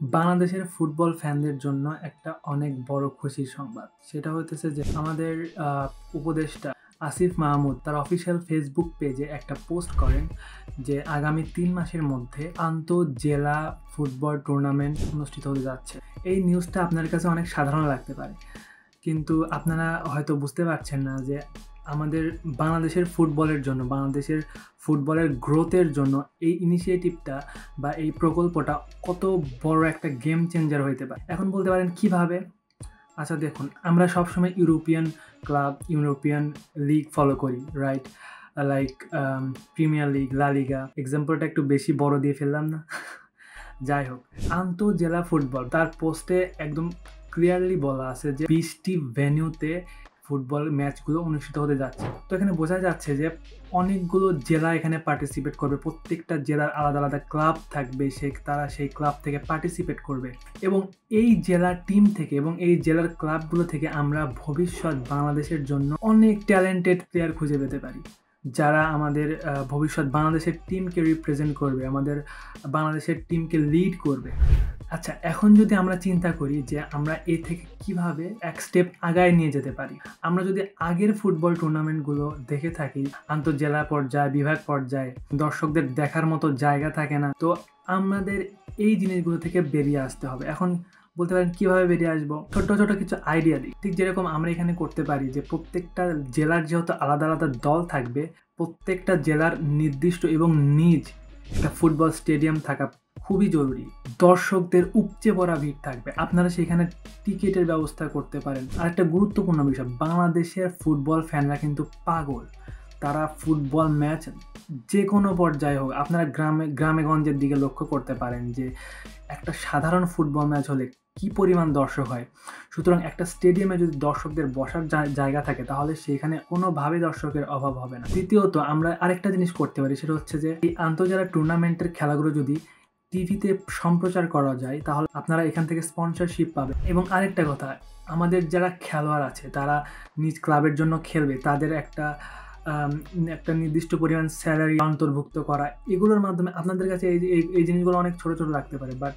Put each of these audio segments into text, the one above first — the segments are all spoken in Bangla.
বাংলাদেশের ফুটবল ফ্যানদের জন্য একটা অনেক বড় খুশির সংবাদ। সেটা হইতেছে যে আমাদের উপদেষ্টা আসিফ মাহমুদ তার অফিসিয়াল ফেসবুক পেজে একটা পোস্ট করেন যে আগামী ৩ মাসের মধ্যে আন্তঃজেলা ফুটবল টুর্নামেন্ট অনুষ্ঠিত হতে যাচ্ছে। এই নিউজটা আপনার কাছে অনেক সাধারণ লাগতে পারে, কিন্তু আপনারা হয়তো বুঝতে পারছেন না যে আমাদের বাংলাদেশের ফুটবলের জন্য, বাংলাদেশের ফুটবলের গ্রোথের জন্য এই ইনিশিয়েটিভটা বা এই প্রকল্পটা কত বড় একটা গেম চেঞ্জার হইতে পারে। এখন বলতে পারেন কিভাবে? আচ্ছা দেখুন, আমরা সবসময় European club, European league follow করি, রাইট? লাইক প্রিমিয়ার লিগ, লা লিগা। এক্সাম্পলটা একটু বেশি বড় দিয়ে ফেললাম না? যাই হোক, আন্তঃজেলা ফুটবল তার পোস্টে একদম ক্লিয়ারলি বলা আছে যে 20টি ভেন্যুতে ফুটবল ম্যাচগুলো অনুষ্ঠিত হতে যাচ্ছে। তো এখানে বোঝা যাচ্ছে যে অনেকগুলো জেলা এখানে পার্টিসিপেট করবে, প্রত্যেকটা জেলার আলাদা আলাদা ক্লাব থাকবে, তারা সেই ক্লাব থেকে পার্টিসিপেট করবে এবং এই জেলার টিম থেকে এবং এই জেলার ক্লাবগুলো থেকে আমরা ভবিষ্যৎ বাংলাদেশের জন্য অনেক ট্যালেন্টেড প্লেয়ার খুঁজে পেতে পারি, যারা আমাদের ভবিষ্যৎ বাংলাদেশের টিমকে রিপ্রেজেন্ট করবে, আমাদের বাংলাদেশের টিমকে লিড করবে। আচ্ছা, এখন যদি আমরা চিন্তা করি যে আমরা এ থেকে কিভাবে এক স্টেপ আগায় নিয়ে যেতে পারি। আমরা যদি আগের ফুটবল টুর্নামেন্টগুলো দেখে থাকি, আন্তঃজেলা পর্যায়ে, বিভাগ পর্যায়ে দর্শকদের দেখার মতো জায়গা থাকে না। তো আমাদের এই জিনিসগুলো থেকে বেরিয়ে আসতে হবে। এখন বলতে পারেন কীভাবে বেরিয়ে আসবো? ছোট্ট ছোট কিছু আইডিয়া দিই। ঠিক যেরকম আমরা এখানে করতে পারি যে প্রত্যেকটা জেলার যেহেতু আলাদা আলাদা দল থাকবে, প্রত্যেকটা জেলার নির্দিষ্ট এবং নিজ একটা ফুটবল স্টেডিয়াম থাকা খুবই জরুরি। দর্শকদের উপচে পড়া ভিড় থাকবে, আপনারা সেখানে টিকিটের ব্যবস্থা করতে পারেন। আর একটা গুরুত্বপূর্ণ বিষয়, বাংলাদেশের ফুটবল ফ্যানরা কিন্তু পাগল। তারা ফুটবল ম্যাচ যে কোনো পর্যায়ে হোক, আপনারা গ্রামে গঞ্জের দিকে লক্ষ্য করতে পারেন যে একটা সাধারণ ফুটবল ম্যাচ হলে কি পরিমাণ দর্শক হয়। সুতরাং একটা স্টেডিয়ামে যদি দর্শকদের বসার জায়গা থাকে, তাহলে সেখানে কোনোভাবে দর্শকের অভাব হবে না। দ্বিতীয়ত, আমরা আরেকটা জিনিস করতে পারি, সেটা হচ্ছে যে এই আন্তঃজেলা টুর্নামেন্টের খেলাগুলো যদি টিভিতে সম্প্রচার করা যায়, তাহলে আপনারা এখান থেকে স্পন্সরশিপ পাবেন। এবং আরেকটা কথা, আমাদের যারা খেলোয়াড় আছে, তারা নিজ ক্লাবের জন্য খেলবে, তাদের একটা নির্দিষ্ট পরিমাণ স্যালারি অন্তর্ভুক্ত করা, এগুলোর মাধ্যমে আপনাদের কাছে এই জিনিসগুলো অনেক ছোট ছোট লাগতে পারে, বাট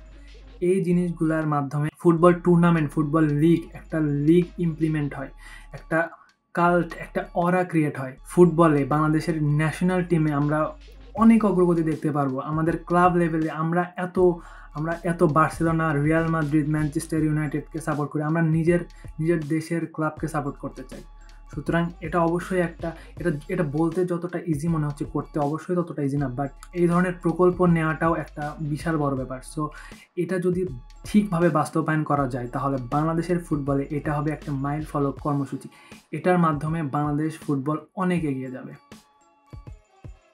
এই জিনিসগুলোর মাধ্যমে ফুটবল টুর্নামেন্ট, ফুটবল লিগ, একটা লিগ ইমপ্লিমেন্ট হয়, একটা কাল্ট, একটা অরা ক্রিয়েট হয়। ফুটবলে বাংলাদেশের ন্যাশনাল টিমে আমরা অনেক অগ্রগতি দেখতে পারবো। আমাদের ক্লাব লেভেলে আমরা এত বার্সেলোনা, রিয়াল মাদ্রিদ, ম্যানচেস্টার ইউনাইটেডকে সাপোর্ট করি। আমরা নিজের দেশের ক্লাবকে সাপোর্ট করতে চাই। সুতরাং এটা অবশ্যই এটা বলতে যতটা ইজি মনে হচ্ছে, করতে অবশ্যই ততটা ইজি না, বাট এই ধরনের প্রকল্প নেওয়াটাও একটা বিশাল বড় ব্যাপার। সো এটা যদি ঠিকভাবে বাস্তবায়ন করা যায়, তাহলে বাংলাদেশের ফুটবলে এটা হবে একটা মাইল ফলক কর্মসূচি। এটার মাধ্যমে বাংলাদেশ ফুটবল অনেক এগিয়ে যাবে।